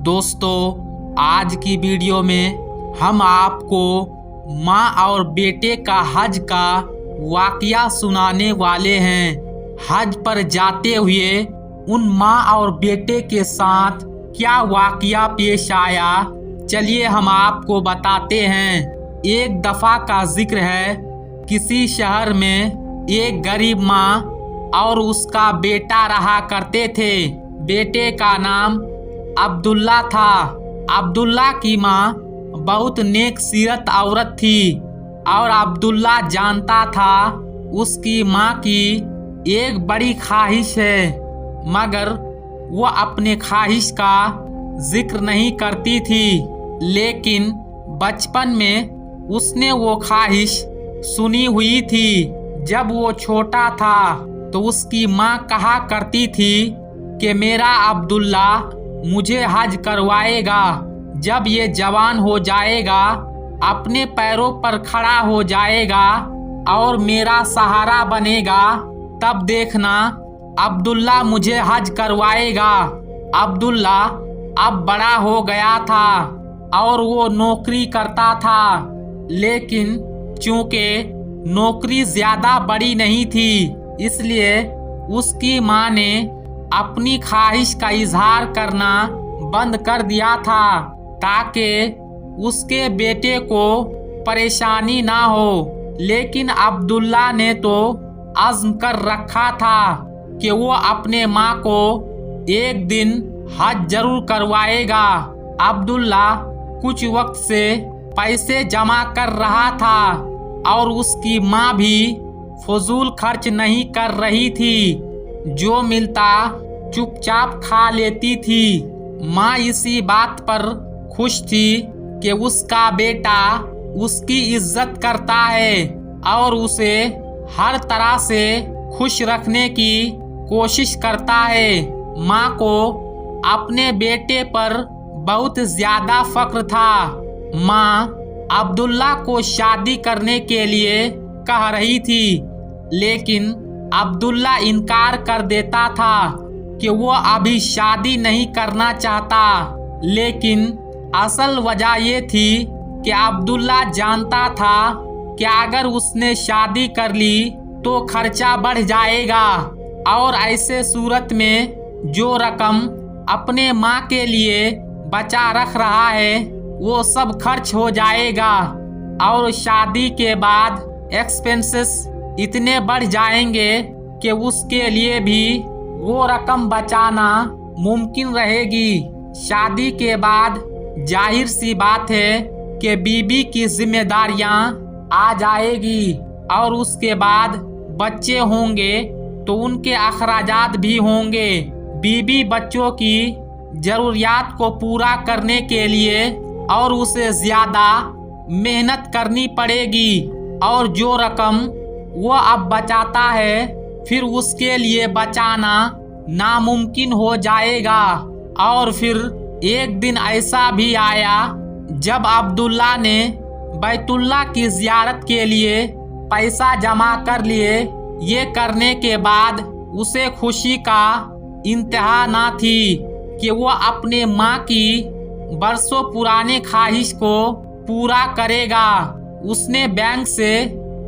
दोस्तों, आज की वीडियो में हम आपको माँ और बेटे का हज का वाकया सुनाने वाले हैं। हज पर जाते हुए उन माँ और बेटे के साथ क्या वाकया पेश आया, चलिए हम आपको बताते हैं। एक दफ़ा का जिक्र है, किसी शहर में एक गरीब माँ और उसका बेटा रहा करते थे। बेटे का नाम अब्दुल्ला था। अब्दुल्ला की माँ बहुत नेक सीरत औरत थी और अब्दुल्ला जानता था उसकी माँ की एक बड़ी ख्वाहिश है, मगर वो अपने ख्वाहिश का जिक्र नहीं करती थी। लेकिन बचपन में उसने वो ख्वाहिश सुनी हुई थी। जब वो छोटा था तो उसकी माँ कहा करती थी कि मेरा अब्दुल्ला मुझे हज करवाएगा। जब ये जवान हो जाएगा, अपने पैरों पर खड़ा हो जाएगा और मेरा सहारा बनेगा, तब देखना अब्दुल्ला मुझे हज करवाएगा। अब्दुल्ला अब बड़ा हो गया था और वो नौकरी करता था, लेकिन चूंकि नौकरी ज्यादा बड़ी नहीं थी, इसलिए उसकी माँ ने अपनी ख्वाहिश का इजहार करना बंद कर दिया था ताकि उसके बेटे को परेशानी ना हो। लेकिन अब्दुल्ला ने तो अज़्म कर रखा था कि वो अपने माँ को एक दिन हज जरूर करवाएगा। अब्दुल्ला कुछ वक्त से पैसे जमा कर रहा था और उसकी माँ भी फजूल खर्च नहीं कर रही थी। जो मिलता चुपचाप खा लेती थी। माँ इसी बात पर खुश थी कि उसका बेटा उसकी इज्जत करता है और उसे हर तरह से खुश रखने की कोशिश करता है। माँ को अपने बेटे पर बहुत ज्यादा फख्र था। माँ अब्दुल्ला को शादी करने के लिए कह रही थी, लेकिन अब्दुल्ला इनकार कर देता था कि वो अभी शादी नहीं करना चाहता। लेकिन असल वजह ये थी कि अब्दुल्ला जानता था कि अगर उसने शादी कर ली तो खर्चा बढ़ जाएगा और ऐसे सूरत में जो रकम अपने माँ के लिए बचा रख रहा है वो सब खर्च हो जाएगा और शादी के बाद एक्सपेंसेस इतने बढ़ जाएंगे कि उसके लिए भी वो रकम बचाना मुमकिन रहेगी। शादी के बाद जाहिर सी बात है कि बीबी की जिम्मेदारियां आ जाएगी और उसके बाद बच्चे होंगे तो उनके अखराजात भी होंगे। बीबी बच्चों की जरूरियात को पूरा करने के लिए और उसे ज्यादा मेहनत करनी पड़ेगी और जो रकम वो अब बचाता है फिर उसके लिए बचाना नामुमकिन हो जाएगा। और फिर एक दिन ऐसा भी आया जब अब्दुल्ला ने बैतुल्ला की ज़ियारत के लिए पैसा जमा कर लिए। ये करने के बाद उसे खुशी का इंतहा ना थी कि वो अपने माँ की बरसों पुराने ख्वाहिश को पूरा करेगा। उसने बैंक से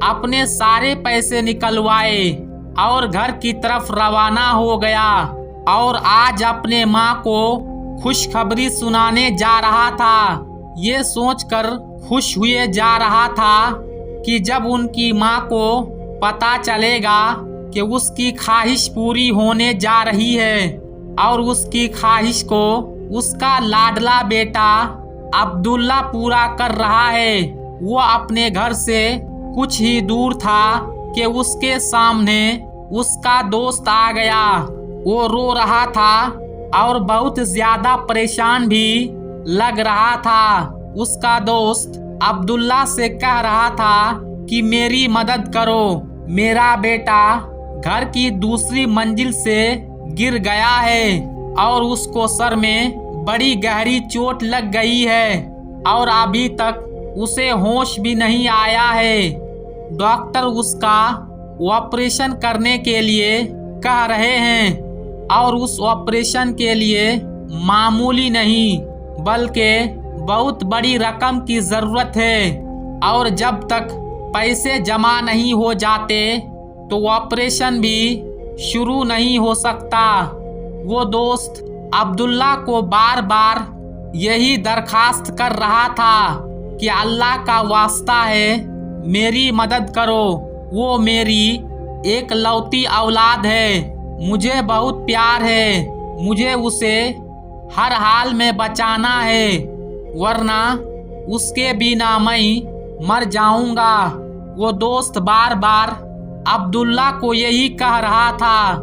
अपने सारे पैसे निकलवाए और घर की तरफ रवाना हो गया और आज अपने माँ को खुशखबरी सुनाने जा रहा था। ये सोचकर खुश हुए जा रहा था कि जब उनकी माँ को पता चलेगा कि उसकी ख्वाहिश पूरी होने जा रही है और उसकी ख्वाहिश को उसका लाडला बेटा अब्दुल्ला पूरा कर रहा है। वो अपने घर से कुछ ही दूर था कि उसके सामने उसका दोस्त आ गया। वो रो रहा था और बहुत ज्यादा परेशान भी लग रहा था। उसका दोस्त अब्दुल्ला से कह रहा था कि मेरी मदद करो, मेरा बेटा घर की दूसरी मंजिल से गिर गया है और उसको सर में बड़ी गहरी चोट लग गई है और अभी तक उसे होश भी नहीं आया है। डॉक्टर उसका ऑपरेशन करने के लिए कह रहे हैं और उस ऑपरेशन के लिए मामूली नहीं बल्कि बहुत बड़ी रकम की जरूरत है, और जब तक पैसे जमा नहीं हो जाते तो ऑपरेशन भी शुरू नहीं हो सकता। वो दोस्त अब्दुल्ला को बार बार यही दरखास्त कर रहा था कि अल्लाह का वास्ता है मेरी मदद करो, वो मेरी एक लौती औलाद है, मुझे बहुत प्यार है, मुझे उसे हर हाल में बचाना है, वरना उसके बिना मैं मर जाऊंगा। वो दोस्त बार बार अब्दुल्ला को यही कह रहा था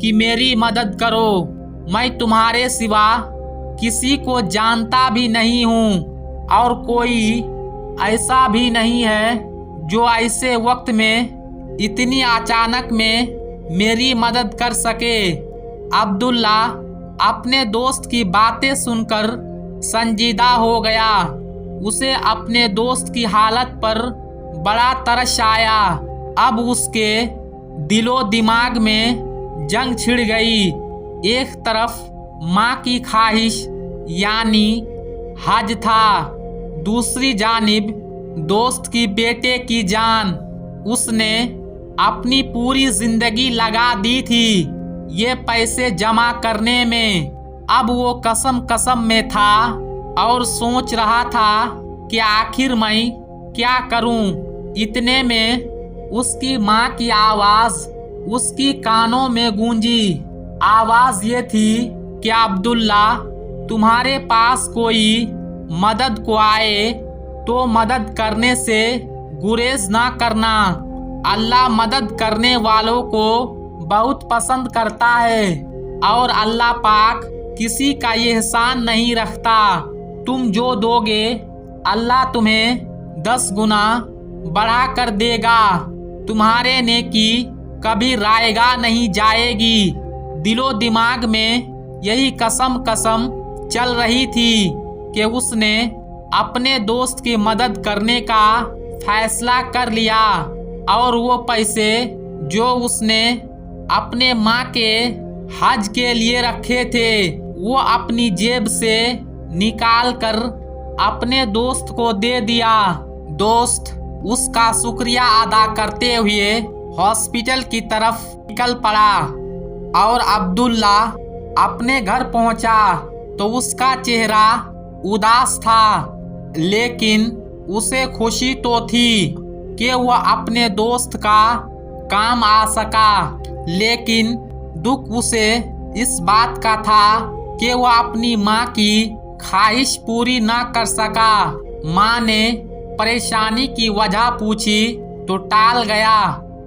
कि मेरी मदद करो, मैं तुम्हारे सिवा किसी को जानता भी नहीं हूँ और कोई ऐसा भी नहीं है जो ऐसे वक्त में इतनी अचानक में मेरी मदद कर सके। अब्दुल्ला अपने दोस्त की बातें सुनकर संजीदा हो गया। उसे अपने दोस्त की हालत पर बड़ा तरस आया। अब उसके दिलो दिमाग में जंग छिड़ गई। एक तरफ माँ की ख्वाहिश यानी हज था, दूसरी जानिब दोस्त की बेटे की जान। उसने अपनी पूरी जिंदगी लगा दी थी ये पैसे जमा करने में। अब वो कसम में था और सोच रहा था कि आखिर मैं क्या करूं। इतने में उसकी माँ की आवाज उसकी कानों में गूंजी। आवाज ये थी कि अब्दुल्ला, तुम्हारे पास कोई मदद को आए तो मदद करने से गुरेज ना करना। अल्लाह मदद करने वालों को बहुत पसंद करता है और अल्लाह पाक किसी का एहसान नहीं रखता। तुम जो दोगे अल्लाह तुम्हें 10 गुना बढ़ा कर देगा। तुम्हारे नेकी कभी रायगा नहीं जाएगी। दिलो दिमाग में यही कसम चल रही थी कि उसने अपने दोस्त की मदद करने का फैसला कर लिया और वो पैसे जो उसने अपने माँ के हज के लिए रखे थे वो अपनी जेब से निकाल कर अपने दोस्त को दे दिया। दोस्त उसका शुक्रिया अदा करते हुए हॉस्पिटल की तरफ निकल पड़ा और अब्दुल्ला अपने घर पहुंचा तो उसका चेहरा उदास था, लेकिन उसे खुशी तो थी कि वह अपने दोस्त का काम आ सका। लेकिन दुख उसे इस बात का था कि वह अपनी माँ की ख्वाहिश पूरी ना कर सका। माँ ने परेशानी की वजह पूछी तो टाल गया।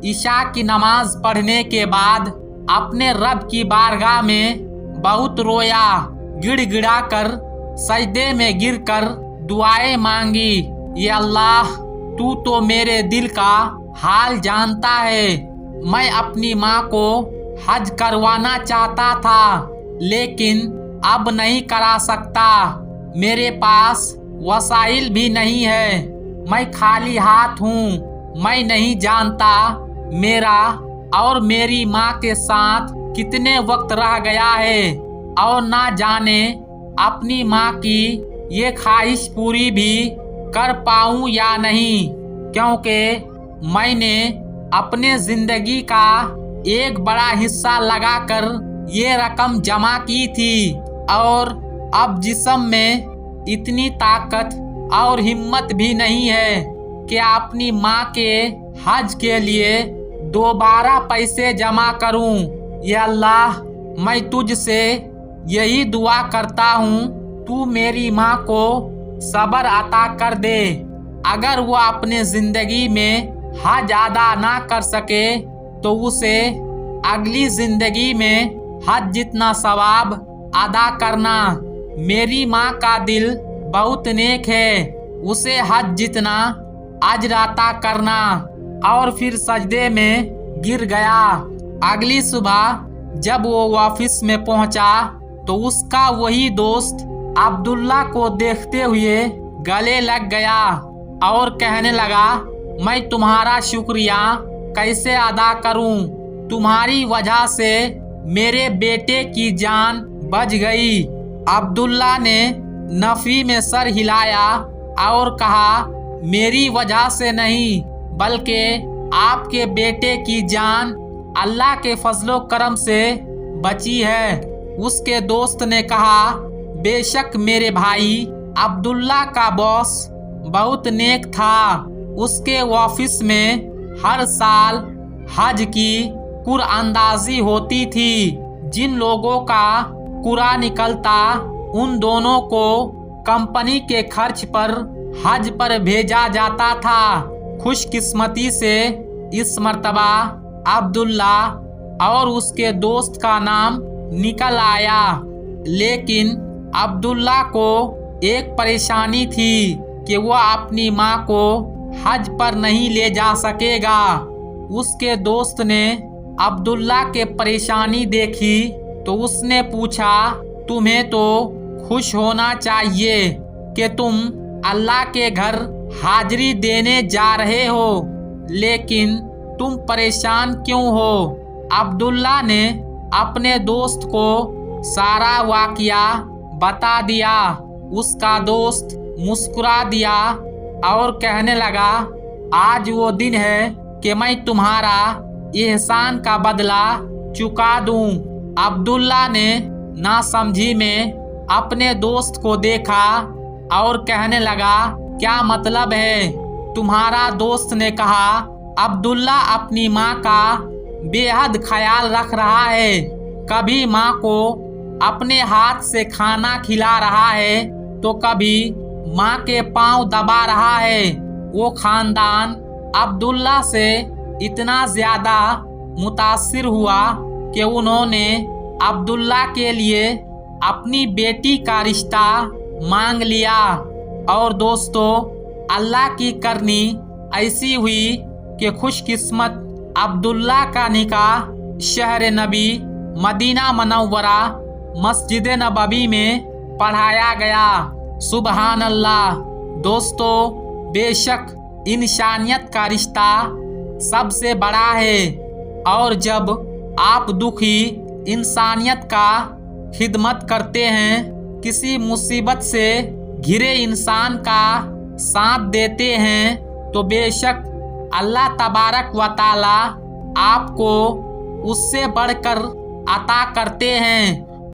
ईशा की नमाज पढ़ने के बाद अपने रब की बारगाह में बहुत रोया। गिड़गिड़ा कर सजदे में गिरकर दुआएं मांगी। ये अल्लाह, तू तो मेरे दिल का हाल जानता है। मैं अपनी माँ को हज करवाना चाहता था लेकिन अब नहीं करा सकता। मेरे पास वसाइल भी नहीं है। मैं खाली हाथ हूँ। मैं नहीं जानता मेरा और मेरी माँ के साथ कितने वक्त रह गया है और ना जाने अपनी माँ की ये ख्वाहिश पूरी भी कर पाऊँ या नहीं, क्योंकि मैंने अपने जिंदगी का एक बड़ा हिस्सा लगाकर ये रकम जमा की थी और अब जिस्म में इतनी ताकत और हिम्मत भी नहीं है कि अपनी माँ के हज के लिए दोबारा पैसे जमा करूं। या अल्लाह, मैं तुझसे यही दुआ करता हूँ, तू मेरी माँ को सब्र अता कर दे। अगर वो अपने जिंदगी में हज अदा ना कर सके तो उसे अगली जिंदगी में हज जितना सवाब अदा करना। मेरी माँ का दिल बहुत नेक है, उसे हज जितना अजर अता करना। और फिर सजदे में गिर गया। अगली सुबह जब वो ऑफिस में पहुंचा तो उसका वही दोस्त अब्दुल्ला को देखते हुए गले लग गया और कहने लगा, मैं तुम्हारा शुक्रिया कैसे अदा करूं? तुम्हारी वजह से मेरे बेटे की जान बच गई। अब्दुल्ला ने नफी में सर हिलाया और कहा, मेरी वजह से नहीं बल्कि आपके बेटे की जान अल्लाह के फजलो करम से बची है। उसके दोस्त ने कहा, बेशक मेरे भाई, अब्दुल्ला का बॉस बहुत नेक था। उसके ऑफिस में हर साल हज की कुरअंदाजी होती थी। जिन लोगों का कुरा निकलता उन दोनों को कंपनी के खर्च पर हज पर भेजा जाता था। खुशकिस्मती से इस मर्तबा अब्दुल्ला और उसके दोस्त का नाम निकल आया, लेकिन अब्दुल्ला को एक परेशानी थी कि वह अपनी माँ को हज पर नहीं ले जा सकेगा। उसके दोस्त ने अब्दुल्ला के परेशानी देखी तो उसने पूछा, तुम्हें तो खुश होना चाहिए कि तुम अल्लाह के घर हाजिरी देने जा रहे हो, लेकिन तुम परेशान क्यों हो? अब्दुल्ला ने अपने दोस्त को सारा वाकया बता दिया। उसका दोस्त मुस्कुरा दिया और कहने लगा, आज वो दिन है कि मैं तुम्हारा एहसान का बदला चुका दूं। अब्दुल्ला ने नासमझी में अपने दोस्त को देखा और कहने लगा, क्या मतलब है? तुम्हारा दोस्त ने कहा, अब्दुल्ला अपनी माँ का बेहद ख्याल रख रहा है। कभी माँ को अपने हाथ से खाना खिला रहा है तो कभी माँ के पांव दबा रहा है। वो खानदान अब्दुल्ला से इतना ज्यादा मुतासिर हुआ कि उन्होंने अब्दुल्ला के लिए अपनी बेटी का रिश्ता मांग लिया। और दोस्तों, अल्लाह की करनी ऐसी हुई कि खुशकिस्मत अब्दुल्ला का निकाह शहर नबी मदीना मनव्वरा मस्जिद नबवी में पढ़ाया गया। सुबहान अल्लाह। दोस्तों, बेशक इंसानियत का रिश्ता सबसे बड़ा है, और जब आप दुखी इंसानियत का खिदमत करते हैं, किसी मुसीबत से घिरे इंसान का साथ देते हैं, तो बेशक अल्लाह तबारक व ताला आपको उससे बढ़कर अता करते हैं।